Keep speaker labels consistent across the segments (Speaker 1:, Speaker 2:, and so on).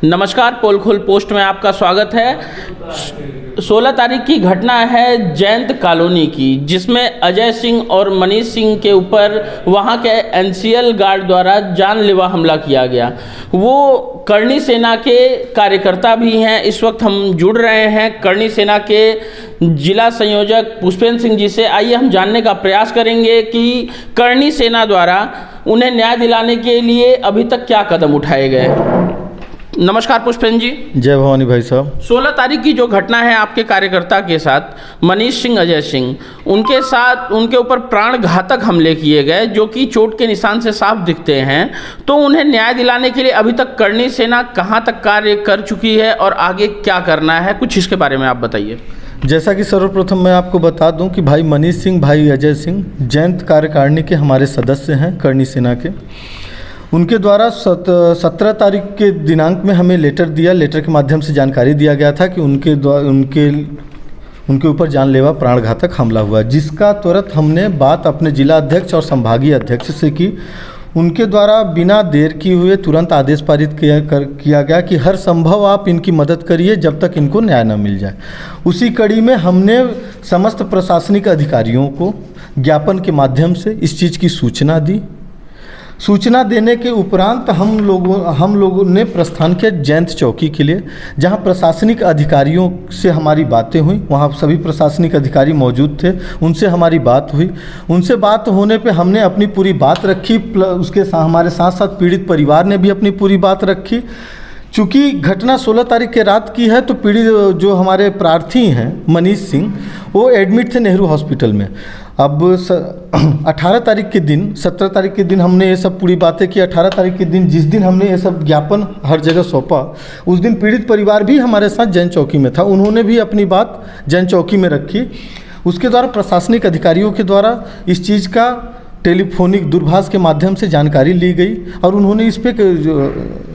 Speaker 1: नमस्कार, पोलखोल पोस्ट में आपका स्वागत है। 16 तारीख की घटना है जयंत कॉलोनी की, जिसमें अजय सिंह और मनीष सिंह के ऊपर वहां के एनसीएल गार्ड द्वारा जानलेवा हमला किया गया। वो करणी सेना के कार्यकर्ता भी हैं। इस वक्त हम जुड़ रहे हैं करणी सेना के जिला संयोजक पुष्पेंद्र सिंह जी से। आइए हम जानने का प्रयास करेंगे कि करणी सेना द्वारा उन्हें न्याय दिलाने के लिए अभी तक क्या कदम उठाए गए। नमस्कार पुष्पेंद्र जी।
Speaker 2: जय भवानी भाई साहब।
Speaker 1: 16 तारीख की जो घटना है आपके कार्यकर्ता के साथ, मनीष सिंह, अजय सिंह, उनके साथ उनके ऊपर प्राणघातक हमले किए गए जो कि चोट के निशान से साफ दिखते हैं, तो उन्हें न्याय दिलाने के लिए अभी तक करणी सेना कहां तक कार्य कर चुकी है और आगे क्या करना है, कुछ इसके बारे में आप बताइए।
Speaker 2: जैसा कि सर्वप्रथम मैं आपको बता दूं कि भाई मनीष सिंह, भाई अजय सिंह जयंत कार्यकारिणी के हमारे सदस्य हैं करणी सेना के। उनके द्वारा 17 तारीख के दिनांक में हमें लेटर दिया। लेटर के माध्यम से जानकारी दिया गया था कि उनके ऊपर जानलेवा प्राणघातक हमला हुआ, जिसका तुरंत हमने बात अपने जिला अध्यक्ष और संभागीय अध्यक्ष से की। उनके द्वारा बिना देर किए हुए तुरंत आदेश पारित किया गया कि हर संभव आप इनकी मदद करिए जब तक इनको न्याय न मिल जाए। उसी कड़ी में हमने समस्त प्रशासनिक अधिकारियों को ज्ञापन के माध्यम से इस चीज़ की सूचना दी। सूचना देने के उपरांत हम लोगों ने प्रस्थान किया जयंत चौकी के लिए, जहां प्रशासनिक अधिकारियों से हमारी बातें हुई। वहां सभी प्रशासनिक अधिकारी मौजूद थे, उनसे हमारी बात हुई। उनसे बात होने पे हमने अपनी पूरी बात रखी, उसके साथ हमारे साथ साथ पीड़ित परिवार ने भी अपनी पूरी बात रखी। चूँकि घटना 16 तारीख के रात की है, तो पीड़ित जो हमारे प्रार्थी हैं मनीष सिंह, वो एडमिट थे नेहरू हॉस्पिटल में। अब 18 तारीख के दिन, 17 तारीख के दिन हमने ये सब पूरी बातें की। 18 तारीख के दिन, जिस दिन हमने ये सब ज्ञापन हर जगह सौंपा, उस दिन पीड़ित परिवार भी हमारे साथ जैन चौकी में था। उन्होंने भी अपनी बात जैन चौकी में रखी। उसके द्वारा प्रशासनिक अधिकारियों के द्वारा इस चीज़ का टेलीफोनिक दूरभाष के माध्यम से जानकारी ली गई और उन्होंने इस पे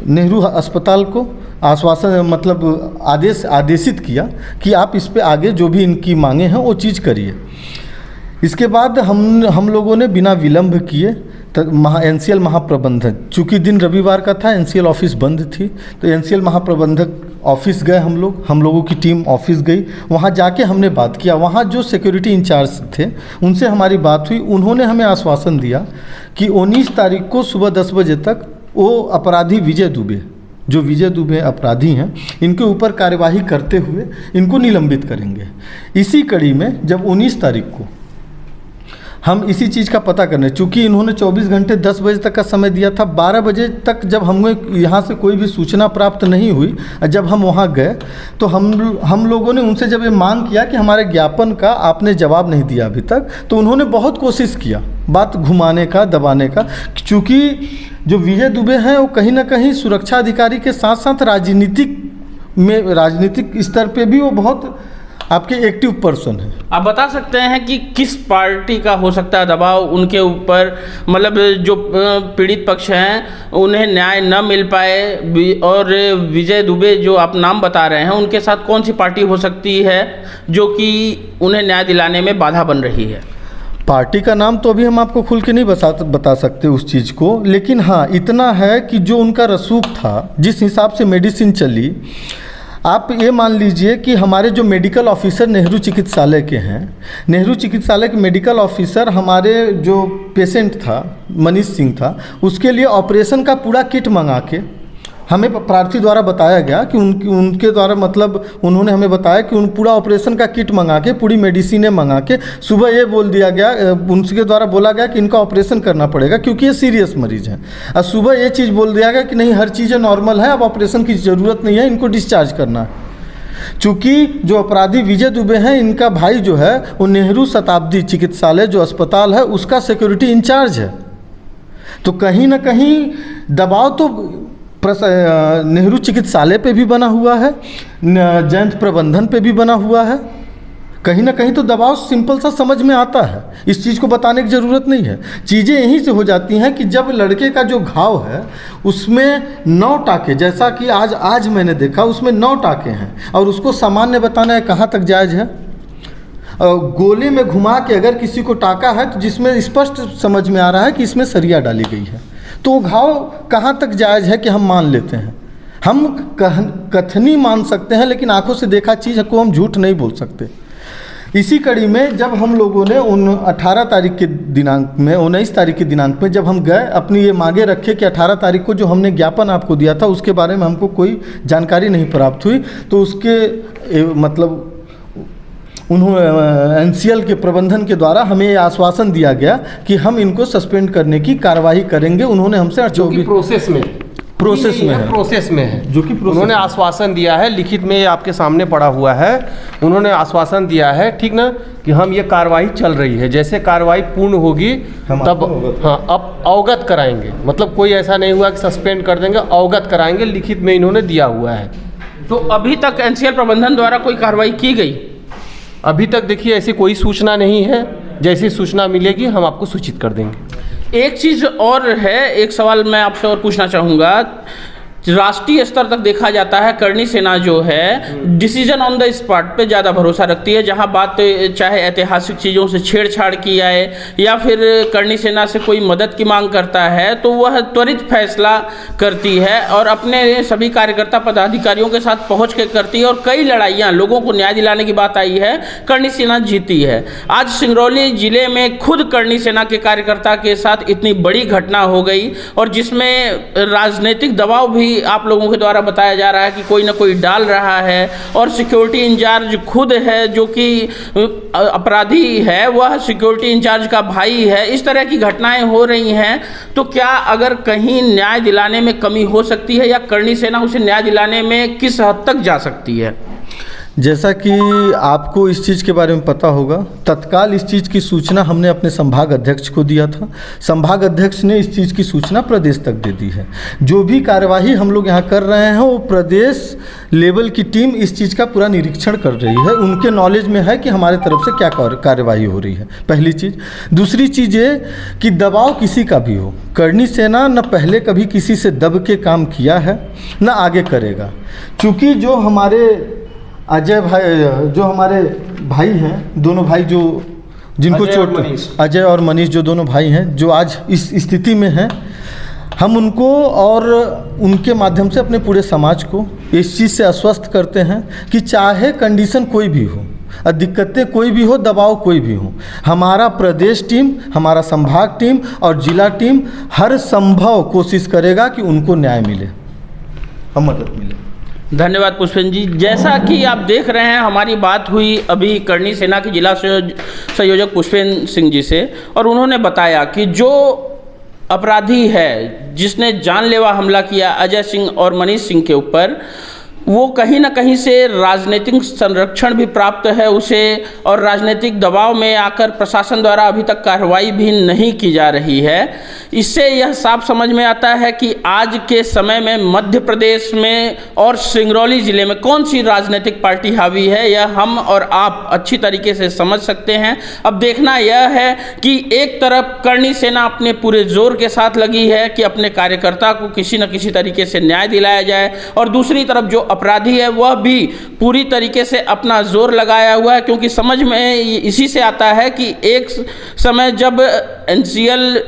Speaker 2: नेहरू अस्पताल को आदेशित किया कि आप इस पे आगे जो भी इनकी मांगे हैं वो चीज़ करिए। इसके बाद हम लोगों ने बिना विलंब किए एनसीएल महाप्रबंधक, चूँकि दिन रविवार का था, एनसीएल ऑफिस बंद थी, तो एनसीएल महाप्रबंधक ऑफिस गए। हम लोगों की टीम ऑफिस गई। वहाँ जाके हमने बात किया। वहाँ जो सिक्योरिटी इंचार्ज थे उनसे हमारी बात हुई। उन्होंने हमें आश्वासन दिया कि 19 तारीख को सुबह 10 बजे तक वो अपराधी विजय दुबे, जो विजय दुबे अपराधी हैं, इनके ऊपर कार्यवाही करते हुए इनको निलंबित करेंगे। इसी कड़ी में जब 19 तारीख को हम इसी चीज़ का पता करने, चूँकि इन्होंने 24 घंटे 10 बजे तक का समय दिया था, 12 बजे तक जब हमें यहाँ से कोई भी सूचना प्राप्त नहीं हुई, जब हम वहाँ गए तो हम लोगों ने उनसे जब ये मांग किया कि हमारे ज्ञापन का आपने जवाब नहीं दिया अभी तक, तो उन्होंने बहुत कोशिश किया बात घुमाने का, दबाने का। चूँकि जो विजय दुबे हैं वो कहीं ना कहीं सुरक्षा अधिकारी के साथ साथ राजनीतिक स्तर पर भी वो बहुत आपके एक्टिव पर्सन है।
Speaker 1: आप बता सकते हैं कि किस पार्टी का हो सकता है दबाव उनके ऊपर, मतलब जो पीड़ित पक्ष हैं उन्हें न्याय न मिल पाए, और विजय दुबे जो आप नाम बता रहे हैं, उनके साथ कौन सी पार्टी हो सकती है जो कि उन्हें न्याय दिलाने में बाधा बन रही है?
Speaker 2: पार्टी का नाम तो अभी हम आपको खुल के नहीं बता सकते उस चीज़ को, लेकिन हाँ इतना है कि जो उनका रसूख था, जिस हिसाब से मेडिसिन चली, आप ये मान लीजिए कि हमारे जो मेडिकल ऑफिसर नेहरू चिकित्सालय के हैं, नेहरू चिकित्सालय के मेडिकल ऑफिसर हमारे जो पेशेंट था मनीष सिंह था, उसके लिए ऑपरेशन का पूरा किट मंगा के हमें प्रार्थी द्वारा बताया गया कि उनके द्वारा, मतलब उन्होंने हमें बताया कि पूरा ऑपरेशन का किट मंगा के, पूरी मेडिसिनें मंगा के, सुबह ये बोल दिया गया, उनके द्वारा बोला गया कि इनका ऑपरेशन करना पड़ेगा क्योंकि ये सीरियस मरीज हैं। और सुबह ये चीज़ बोल दिया गया कि नहीं, हर चीज़ें नॉर्मल है, अब ऑपरेशन की ज़रूरत नहीं है, इनको डिस्चार्ज करना है। चूँकि जो अपराधी विजय दुबे हैं, इनका भाई जो है वो नेहरू शताब्दी चिकित्सालय जो अस्पताल है उसका सिक्योरिटी इंचार्ज है। तो कहीं ना कहीं दबाव तो नेहरू चिकित्सालय पे भी बना हुआ है, जयंत प्रबंधन पे भी बना हुआ है। कहीं ना कहीं तो दबाव सिंपल सा समझ में आता है, इस चीज़ को बताने की ज़रूरत नहीं है। चीज़ें यहीं से हो जाती हैं कि जब लड़के का जो घाव है उसमें 9 टाके, जैसा कि आज मैंने देखा उसमें 9 टाके हैं, और उसको सामान्य बताना है कहाँ तक जायज़ है? गोले में घुमा के अगर किसी को टाका है तो जिसमें स्पष्ट समझ में आ रहा है कि इसमें सरिया डाली गई है, तो घाव कहाँ तक जायज़ है कि हम मान लेते हैं? हम कथनी मान सकते हैं, लेकिन आंखों से देखा चीज़ को हम झूठ नहीं बोल सकते। इसी कड़ी में जब हम लोगों ने उन 18 तारीख के दिनांक में 19 तारीख के दिनांक में जब हम गए, अपनी ये मांगे रखे कि 18 तारीख को जो हमने ज्ञापन आपको दिया था उसके बारे में हमको कोई जानकारी नहीं प्राप्त हुई, तो उसके मतलब उन्होंने एनसीएल के प्रबंधन के द्वारा हमें ये आश्वासन दिया गया कि हम इनको सस्पेंड करने की कार्रवाई करेंगे। उन्होंने हमसे
Speaker 3: प्रोसेस में है
Speaker 2: जो कि
Speaker 3: उन्होंने आश्वासन दिया है, लिखित में आपके सामने पड़ा हुआ है। उन्होंने आश्वासन दिया है, ठीक ना, कि हम ये कार्रवाई चल रही है, जैसे कार्रवाई पूर्ण होगी तब अब अवगत कराएंगे। मतलब कोई ऐसा नहीं हुआ कि सस्पेंड कर देंगे, अवगत कराएंगे, लिखित में इन्होंने दिया हुआ है।
Speaker 1: तो अभी तक एनसीएल प्रबंधन द्वारा कोई कार्रवाई की गई?
Speaker 3: अभी तक देखिए ऐसी कोई सूचना नहीं है, जैसी सूचना मिलेगी हम आपको सूचित कर देंगे।
Speaker 1: एक चीज़ और है, एक सवाल मैं आपसे और पूछना चाहूँगा। राष्ट्रीय स्तर तक देखा जाता है करणी सेना जो है डिसीजन ऑन द स्पॉट पे ज़्यादा भरोसा रखती है, जहां बात चाहे ऐतिहासिक चीज़ों से छेड़छाड़ की जाए या फिर करणी सेना से कोई मदद की मांग करता है तो वह त्वरित फैसला करती है और अपने सभी कार्यकर्ता पदाधिकारियों के साथ पहुंच के करती है। और कई लड़ाइयाँ लोगों को न्याय दिलाने की बात आई है, करणी सेना जीती है। आज सिंगरौली जिले में खुद करणी सेना के कार्यकर्ता के साथ इतनी बड़ी घटना हो गई और जिसमें राजनीतिक दबाव भी आप लोगों के द्वारा बताया जा रहा है कि कोई ना कोई डाल रहा है, और सिक्योरिटी इंचार्ज खुद है जो कि अपराधी है, वह सिक्योरिटी इंचार्ज का भाई है। इस तरह की घटनाएं हो रही हैं, तो क्या अगर कहीं न्याय दिलाने में कमी हो सकती है या करणी सेना उसे न्याय दिलाने में किस हद तक जा सकती है?
Speaker 2: जैसा कि आपको इस चीज़ के बारे में पता होगा, तत्काल इस चीज़ की सूचना हमने अपने संभाग अध्यक्ष को दिया था। संभाग अध्यक्ष ने इस चीज़ की सूचना प्रदेश तक दे दी है। जो भी कार्यवाही हम लोग यहाँ कर रहे हैं वो प्रदेश लेवल की टीम इस चीज़ का पूरा निरीक्षण कर रही है। उनके नॉलेज में है कि हमारे तरफ से क्या कार्यवाही हो रही है, पहली चीज़। दूसरी चीज़ ये कि दबाव किसी का भी हो, करणी सेना न पहले कभी किसी से दब के काम किया है न आगे करेगा। चूँकि जो हमारे अजय भाई, जो हमारे भाई हैं, दोनों भाई जो जिनको चोट, अजय और मनीष जो दोनों भाई हैं जो आज इस स्थिति में हैं, हम उनको और उनके माध्यम से अपने पूरे समाज को इस चीज़ से आश्वस्त करते हैं कि चाहे कंडीशन कोई भी हो, दिक्कतें कोई भी हो, दबाव कोई भी हो, हमारा प्रदेश टीम, हमारा संभाग टीम और जिला टीम हर संभव कोशिश करेगा कि उनको न्याय मिले, हम मदद मिले।
Speaker 1: धन्यवाद पुष्पेंद्र जी। जैसा कि आप देख रहे हैं, हमारी बात हुई अभी करणी सेना के जिला संयोजक पुष्पेंद्र सिंह जी से, और उन्होंने बताया कि जो अपराधी है जिसने जानलेवा हमला किया अजय सिंह और मनीष सिंह के ऊपर, वो कहीं ना कहीं से राजनीतिक संरक्षण भी प्राप्त है उसे, और राजनीतिक दबाव में आकर प्रशासन द्वारा अभी तक कार्रवाई भी नहीं की जा रही है। इससे यह साफ समझ में आता है कि आज के समय में मध्य प्रदेश में और सिंगरौली ज़िले में कौन सी राजनीतिक पार्टी हावी है, यह हम और आप अच्छी तरीके से समझ सकते हैं। अब देखना यह है कि एक तरफ करणी सेना अपने पूरे जोर के साथ लगी है कि अपने कार्यकर्ता को किसी न किसी तरीके से न्याय दिलाया जाए, और दूसरी तरफ जो अपराधी है वह भी पूरी तरीके से अपना जोर लगाया हुआ है, क्योंकि समझ में इसी से आता है कि एक समय जब एनसीएल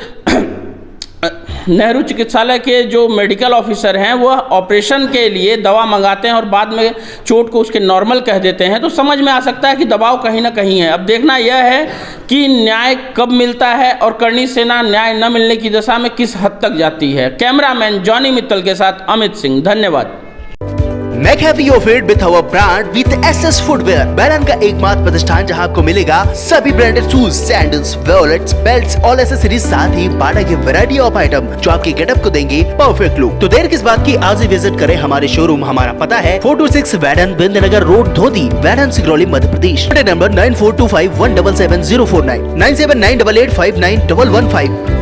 Speaker 1: नेहरू चिकित्सालय के जो मेडिकल ऑफिसर हैं वह ऑपरेशन के लिए दवा मंगाते हैं और बाद में चोट को उसके नॉर्मल कह देते हैं, तो समझ में आ सकता है कि दबाव कहीं ना कहीं है। अब देखना यह है कि न्याय कब मिलता है और करणी सेना न्याय न मिलने की दशा में किस हद तक जाती है। कैमरामैन जॉनी मित्तल के साथ अमित सिंह, धन्यवाद।
Speaker 4: Make happy your feet with our brand with SS Footwear, बैरन का एकमात्र प्रतिष्ठान जहां आपको मिलेगा सभी branded shoes, sandals, wallets, belts और एक्सेसरीज, साथ ही बाटा की वैरायटी ऑफ आइटम जो आपके गेटअप को देंगे परफेक्ट लुक। तो देर किस बात की, आज ही विजिट करें हमारे शोरूम। हमारा पता है 426 वैडन बिंदनगर रोड, धोती, वैडन सिंगरौली मध्य प्रदेश। नंबर 9425177049, 9798859115।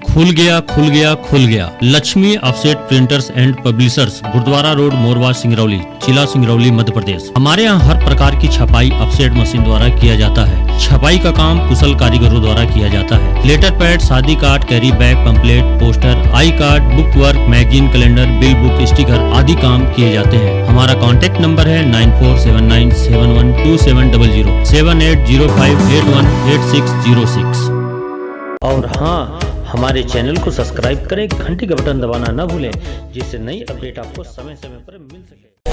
Speaker 5: खुल गया खुल गया खुल गया Laxmi offset printers and publishers, Gurudwara road, Morwa, Singrauli, जिला सिंगरौली, मध्य प्रदेश। हमारे यहाँ हर प्रकार की छपाई ऑफसेट मशीन द्वारा किया जाता है। छपाई का काम कुशल कारीगरों द्वारा किया जाता है। लेटर पैड, शादी card, carry bag, pamphlet, poster, I card, book work, magazine, calendar, bill book, sticker आदि काम किए जाते हैं। हमारा कॉन्टैक्ट नंबर है 9479712700, 7805818606। और हाँ, हमारे चैनल को सब्सक्राइब करें, घंटी का बटन दबाना न भूलें, जिससे नई अपडेट आपको समय समय पर मिल सके।